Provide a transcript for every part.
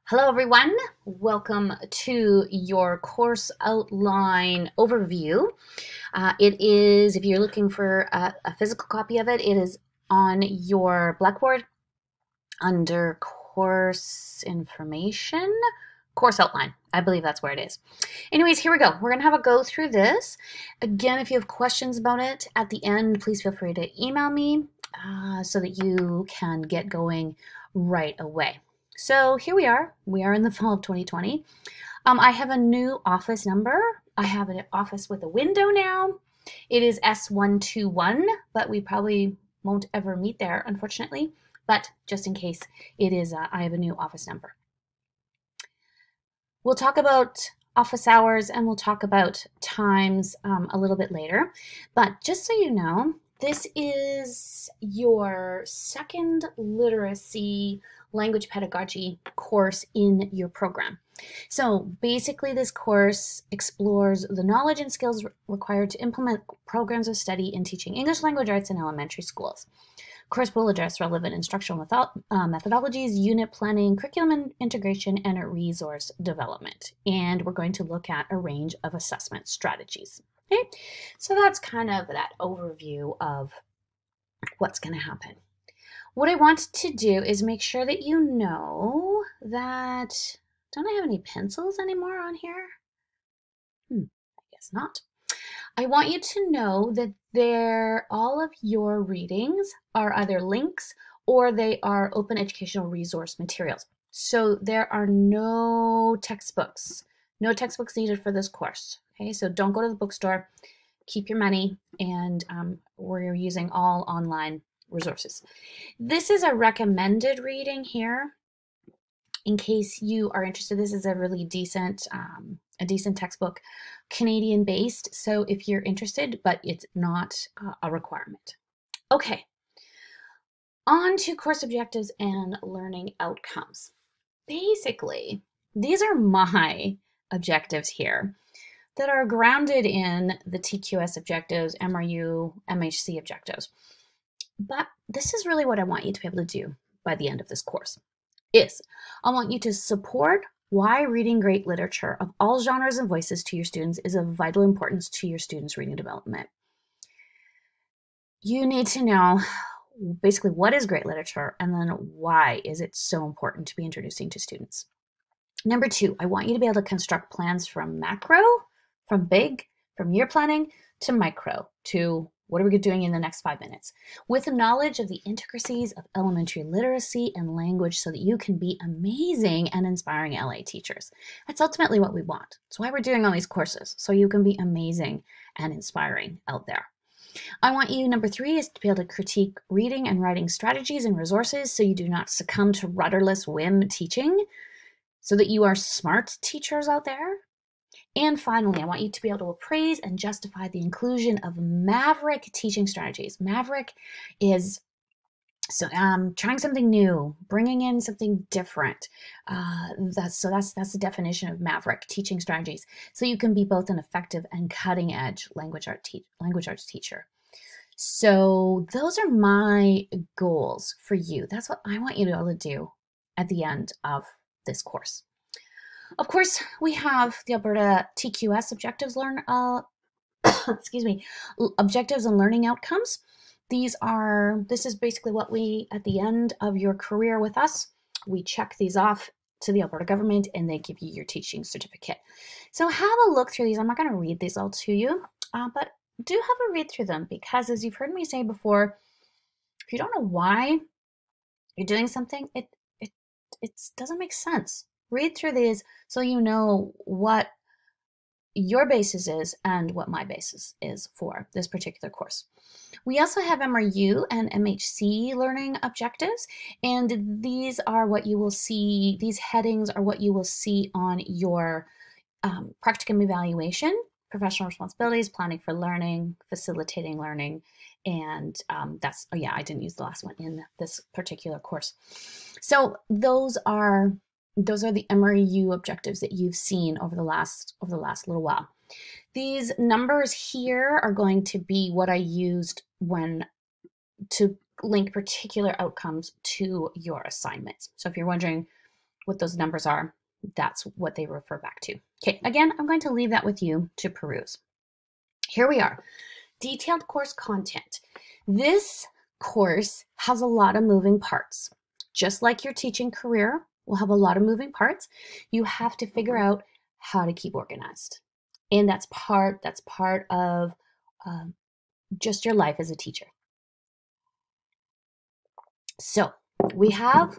Hello everyone, welcome to your course outline overview. It is, if you're looking for a physical copy of it, it is on your Blackboard under course information, course outline. I believe that's where it is. Anyways, here we go. We're gonna have a go through this. Again, if you have questions about it at the end, please feel free to email me so that you can get going right away. So here we are. We are in the fall of 2020. I have a new office number. I have an office with a window now. It is S121, but we probably won't ever meet there, unfortunately. But just in case, it is. I have a new office number. We'll talk about office hours and we'll talk about times a little bit later. But just so you know, this is your second literacy language pedagogy course in your program. So basically this course explores the knowledge and skills required to implement programs of study in teaching English language arts in elementary schools. Of course, we'll address relevant instructional methodologies, unit planning, curriculum integration, and resource development. And we're going to look at a range of assessment strategies. Okay, so that's kind of that overview of what's going to happen. What I want to do is make sure that you know that, don't I have any pencils anymore on here? I guess not. I want you to know that all of your readings are either links or they are open educational resource materials. So there are no textbooks needed for this course. Okay, so don't go to the bookstore, keep your money, and we're using all online resources. This is a recommended reading here. In case you are interested, this is a really decent textbook, Canadian based. So if you're interested, but it's not a requirement. Okay, on to course objectives and learning outcomes. Basically, these are my objectives here that are grounded in the TQS objectives, MRU, MHC objectives. But this is really what I want you to be able to do by the end of this course. I want you to support why reading great literature of all genres and voices to your students is of vital importance to your students' reading development. You need to know basically what is great literature and then why is it so important to be introducing to students. Number 2, I want you to be able to construct plans from macro, from big, from year planning to micro, to what are we doing in the next 5 minutes? With knowledge of the intricacies of elementary literacy and language so that you can be amazing and inspiring LA teachers. That's ultimately what we want. That's why we're doing all these courses, so you can be amazing and inspiring out there. I want you, number 3, is to be able to critique reading and writing strategies and resources so you do not succumb to rudderless whim teaching, so that you are smart teachers out there. And finally, I want you to be able to appraise and justify the inclusion of maverick teaching strategies. Maverick is trying something new, bringing in something different. That's the definition of maverick teaching strategies. So you can be both an effective and cutting-edge language arts teacher. So those are my goals for you. That's what I want you to be able to do at the end of this course. Of course, we have the Alberta TQS objectives objectives and learning outcomes. This is basically what we, at the end of your career with us, we check these off to the Alberta government and they give you your teaching certificate. So have a look through these. I'm not going to read these all to you, but do have a read through them because, as you've heard me say before, if you don't know why you're doing something, it doesn't make sense. Read through these so you know what your basis is and what my basis is for this particular course. We also have MRU and MHC learning objectives, and these are what you will see, these headings are what you will see on your practicum evaluation: professional responsibilities, planning for learning, facilitating learning, and I didn't use the last one in this particular course. So those are the MRU objectives that you've seen over the last little while. These numbers here are going to be what I used to link particular outcomes to your assignments. So if you're wondering, what those numbers are, that's what they refer back to. Okay, again, I'm going to leave that with you to peruse. Here we are, detailed course content. This course has a lot of moving parts. Just like your teaching career will have a lot of moving parts, you have to figure out how to keep organized. And that's part of just your life as a teacher. So we have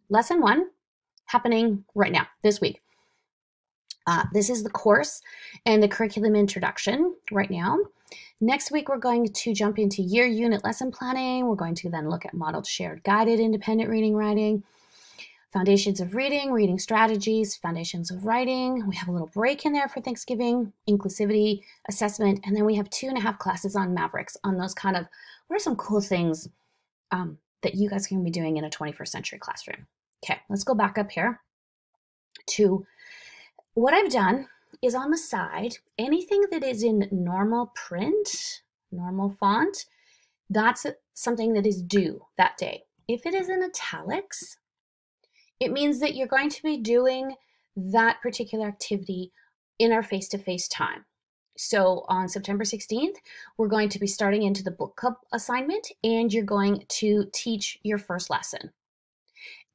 lesson 1 happening right now, this week. This is the course and the curriculum introduction right now. Next week, we're going to jump into year unit lesson planning. We're going to then look at modeled, shared, guided, independent reading, writing, foundations of reading, reading strategies, foundations of writing. We have a little break in there for Thanksgiving, inclusivity, assessment, and then we have 2.5 classes on Mavericks, on those kind of, what are some cool things that you guys can be doing in a 21st century classroom. Okay, let's go back up here to what I've done is on the side, anything that is in normal print, normal font, that's something that is due that day. If it is in italics, it means that you're going to be doing that particular activity in our face-to-face time. So on September 16th, we're going to be starting into the book club assignment, and you're going to teach your first lesson.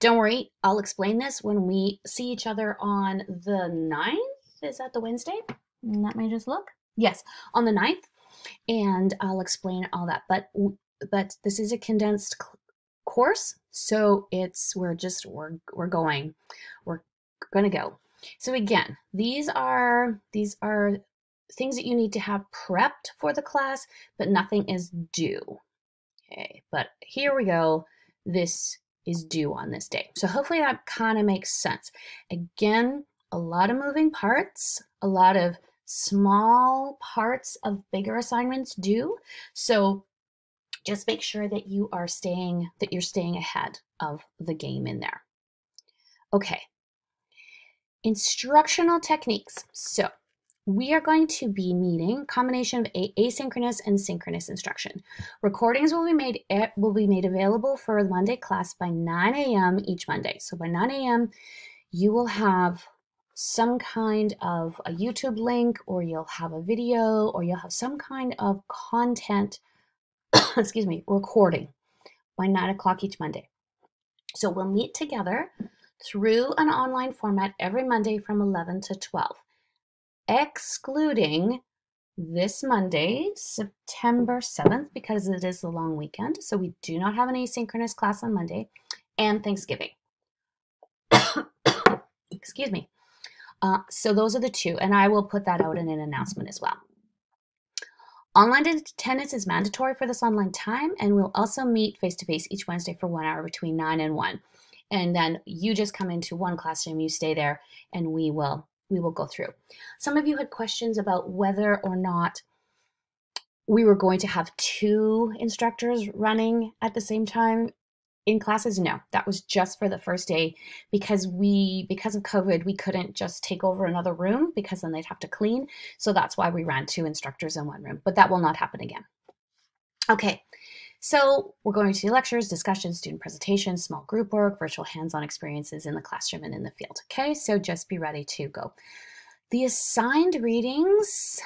Don't worry, I'll explain this when we see each other on the 9th. Is that the Wednesday? Let me just look. Yes, on the 9th, and I'll explain all that. But this is a condensed course, so we're going to go. So again, these are things that you need to have prepped for the class, but nothing is due. Okay, but here we go. This is due on this day. So hopefully that kind of makes sense. Again, a lot of moving parts, a lot of small parts of bigger assignments due. So just make sure that you're staying ahead of the game in there. Okay. Instructional techniques. So we are going to be meeting a combination of asynchronous and synchronous instruction. Recordings will be made available for the Monday class by 9 a.m. each Monday. So by 9 a.m. you will have some kind of a YouTube link, or you'll have a video, or you'll have some kind of content, excuse me, recording by 9 o'clock each Monday. So we'll meet together through an online format every Monday from 11 to 12. Excluding this Monday, September 7th, because it is the long weekend. So we do not have an asynchronous class on Monday, and Thanksgiving. Excuse me. So those are the two, and I will put that out in an announcement as well. Online attendance is mandatory for this online time, and we'll also meet face-to-face each Wednesday for 1 hour between 9 and 1. And then you just come into one classroom, you stay there, and we will go through. Some of you had questions about whether or not we were going to have 2 instructors running at the same time in classes. No, that was just for the first day, because of COVID, we couldn't just take over another room, because then they'd have to clean. So that's why we ran 2 instructors in one room, but that will not happen again. Okay. So we're going to do lectures, discussions, student presentations, small group work, virtual hands-on experiences in the classroom and in the field. Okay, so just be ready to go. The assigned readings,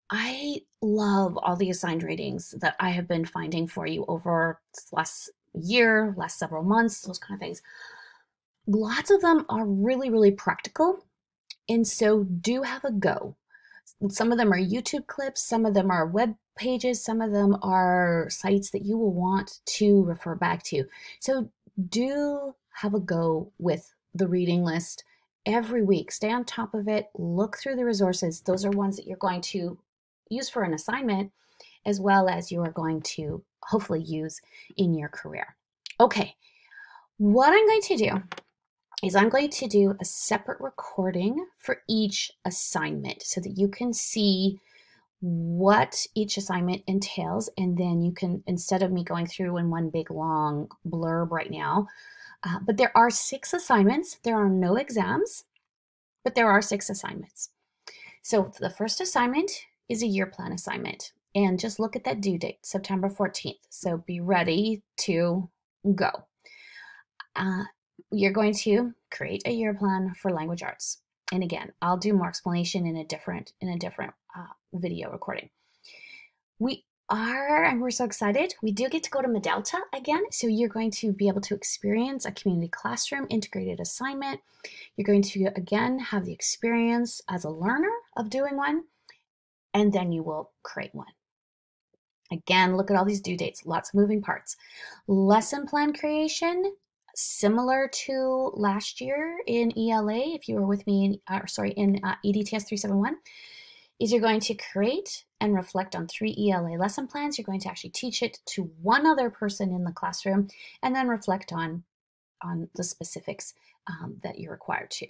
I love all the assigned readings that I have been finding for you over this last year, last several months, those kind of things. Lots of them are really, really practical, and so do have a go. Some of them are YouTube clips, some of them are web pages, some of them are sites that you will want to refer back to. So do have a go with the reading list every week. Stay on top of it, look through the resources. Those are ones that you're going to use for an assignment, as well as you are going to hopefully use in your career. Okay, what I'm going to do is I'm going to do a separate recording for each assignment so that you can see what each assignment entails, and then you can, instead of me going through in one big long blurb right now, but there are 6 assignments. There are no exams, but there are 6 assignments. So the first assignment is a year plan assignment, and just look at that due date, September 14th. So be ready to go. you're going to create a year plan for language arts. And again, I'll do more explanation in a different video recording. And we're so excited. We do get to go to Medalta again. So you're going to be able to experience a community classroom integrated assignment. You're going to, again, have the experience as a learner of doing one, and then you will create one. Again, look at all these due dates, lots of moving parts. Lesson plan creation, similar to last year in ELA, if you were with me in EDTS 371, is you're going to create and reflect on 3 ELA lesson plans. You're going to actually teach it to one other person in the classroom and then reflect on the specifics that you're required to.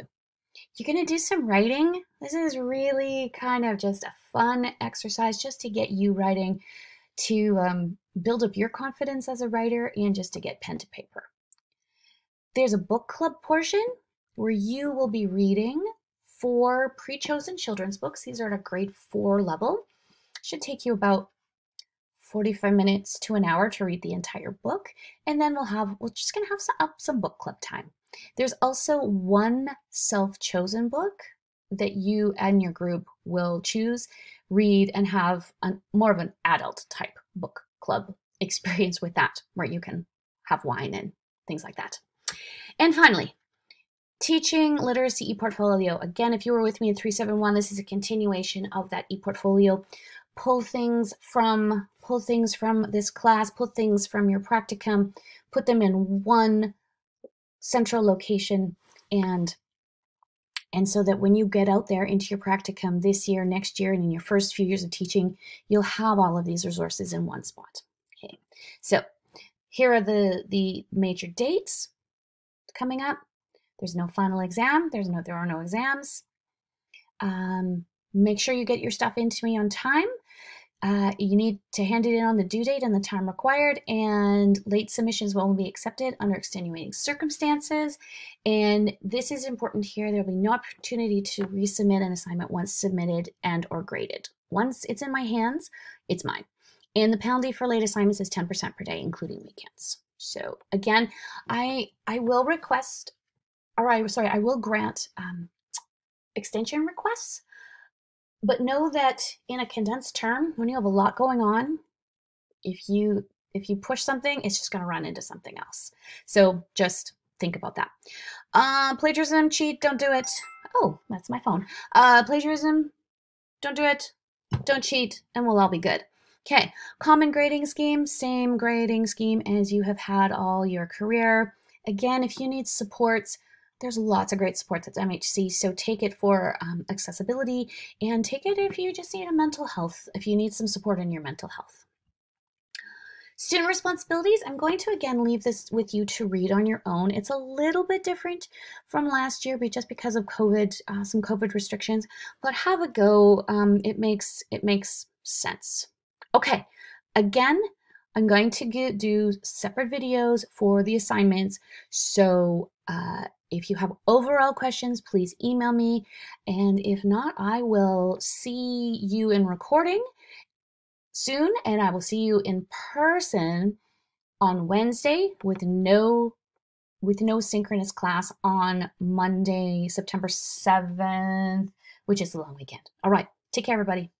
You're going to do some writing. This is really kind of just a fun exercise just to get you writing, to build up your confidence as a writer, and just to get pen to paper. There's a book club portion where you will be reading 4 pre-chosen children's books. These are at a grade 4 level. Should take you about 45 minutes to an hour to read the entire book. And then we're just going to have some book club time. There's also one self-chosen book that you and your group will choose, read, and have more of an adult type book club experience with that, where you can have wine and things like that. And finally, teaching literacy e-portfolio. Again, if you were with me in 371, this is a continuation of that e-portfolio. Pull things from this class, pull things from your practicum, put them in one central location, and so that when you get out there into your practicum this year, next year, and in your first few years of teaching, you'll have all of these resources in one spot. Okay, so here are the major dates coming up. There's no final exam. There are no exams. Make sure you get your stuff into me on time. You need to hand it in on the due date and the time required, and late submissions will only be accepted under extenuating circumstances. And this is important here. There will be no opportunity to resubmit an assignment once submitted and or graded. Once it's in my hands, it's mine. And the penalty for late assignments is 10% per day, including weekends. So again, I will request, I will grant extension requests. But know that in a condensed term, when you have a lot going on, if you push something, it's just going to run into something else. So just think about that. Plagiarism, cheat, don't do it. Oh, that's my phone. Plagiarism, don't do it. Don't cheat, and we'll all be good. Okay, common grading scheme, same grading scheme as you have had all your career. Again, if you need supports, there's lots of great supports at MHC, so take it for accessibility, and take it if you just need if you need some support in your mental health. Student responsibilities, I'm going to again leave this with you to read on your own. It's a little bit different from last year, but just because of COVID, some COVID restrictions, but have a go. It makes sense. Okay, again, I'm going to do separate videos for the assignments, so if you have overall questions, please email me, and if not, I will see you in recording soon, and I will see you in person on Wednesday with no synchronous class on Monday, September 7th, which is the long weekend. All right, take care, everybody.